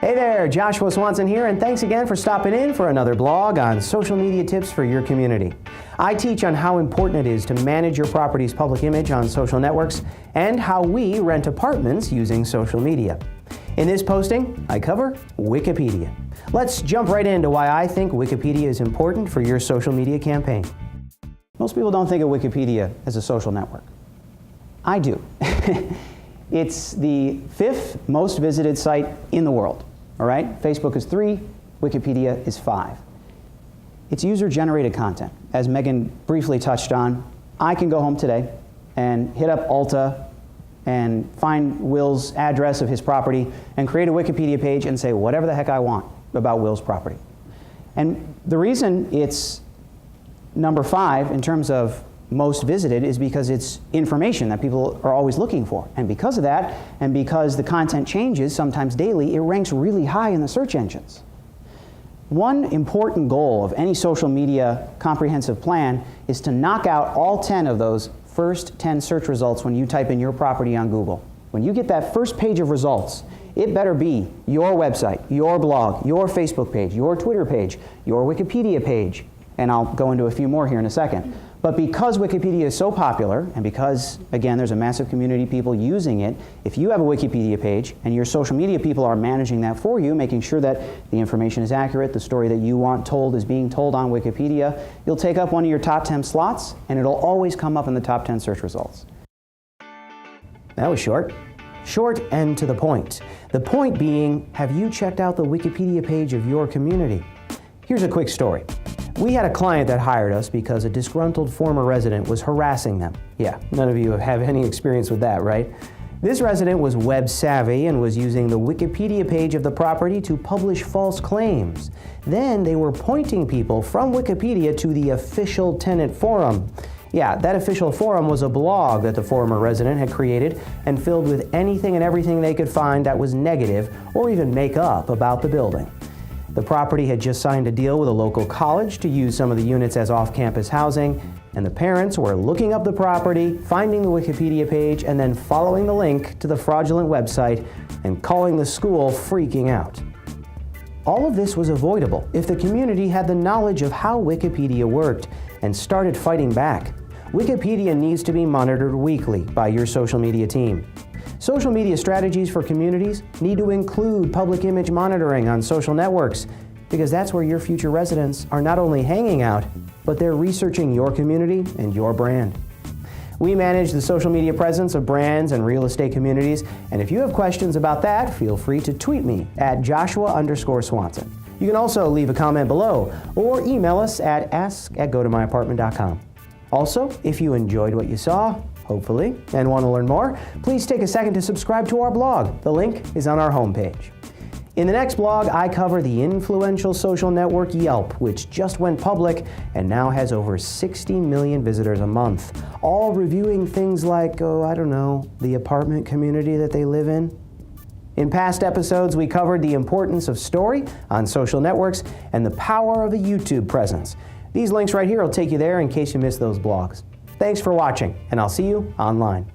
Hey there, Joshua Swanson here, and thanks again for stopping in for another blog on social media tips for your community. I teach on how important it is to manage your property's public image on social networks and how we rent apartments using social media. In this posting, I cover Wikipedia. Let's jump right into why I think Wikipedia is important for your social media campaign. Most people don't think of Wikipedia as a social network. I do. It's the 5th most visited site in the world. All right? Facebook is 3, Wikipedia is 5. It's user-generated content. As Megan briefly touched on, I can go home today and hit up Alta and find Will's address of his property and create a Wikipedia page and say whatever the heck I want about Will's property. And the reason it's number 5 in terms of most visited is because it's information that people are always looking for. And because of that, and because the content changes sometimes daily, it ranks really high in the search engines. One important goal of any social media comprehensive plan is to knock out all 10 of those first 10 search results when you type in your property on Google. When you get that first page of results, it better be your website, your blog, your Facebook page, your Twitter page, your Wikipedia page, and I'll go into a few more here in a second. But because Wikipedia is so popular, and because, again, there's a massive community of people using it, if you have a Wikipedia page and your social media people are managing that for you, making sure that the information is accurate, the story that you want told is being told on Wikipedia, you'll take up one of your top 10 slots, and it'll always come up in the top 10 search results. That was short. Short and to the point. The point being, have you checked out the Wikipedia page of your community? Here's a quick story. We had a client that hired us because a disgruntled former resident was harassing them. Yeah, none of you have any experience with that, right? This resident was web savvy and was using the Wikipedia page of the property to publish false claims. Then they were pointing people from Wikipedia to the official tenant forum. Yeah, that official forum was a blog that the former resident had created and filled with anything and everything they could find that was negative or even make up about the building. The property had just signed a deal with a local college to use some of the units as off-campus housing, and the parents were looking up the property, finding the Wikipedia page, and then following the link to the fraudulent website and calling the school freaking out. All of this was avoidable if the community had the knowledge of how Wikipedia worked and started fighting back. Wikipedia needs to be monitored weekly by your social media team. Social media strategies for communities need to include public image monitoring on social networks because that's where your future residents are not only hanging out, but they're researching your community and your brand. We manage the social media presence of brands and real estate communities, and if you have questions about that, feel free to tweet me at Joshua_Swanson. You can also leave a comment below or email us at ask@gotomyapartment.com. Also, if you enjoyed what you saw, hopefully, and want to learn more, please take a second to subscribe to our blog. The link is on our homepage. In the next blog, I cover the influential social network Yelp, which just went public and now has over 60 million visitors a month, all reviewing things like, the apartment community that they live in. In past episodes, we covered the importance of story on social networks and the power of a YouTube presence. These links right here will take you there in case you missed those blogs. Thanks for watching, and I'll see you online.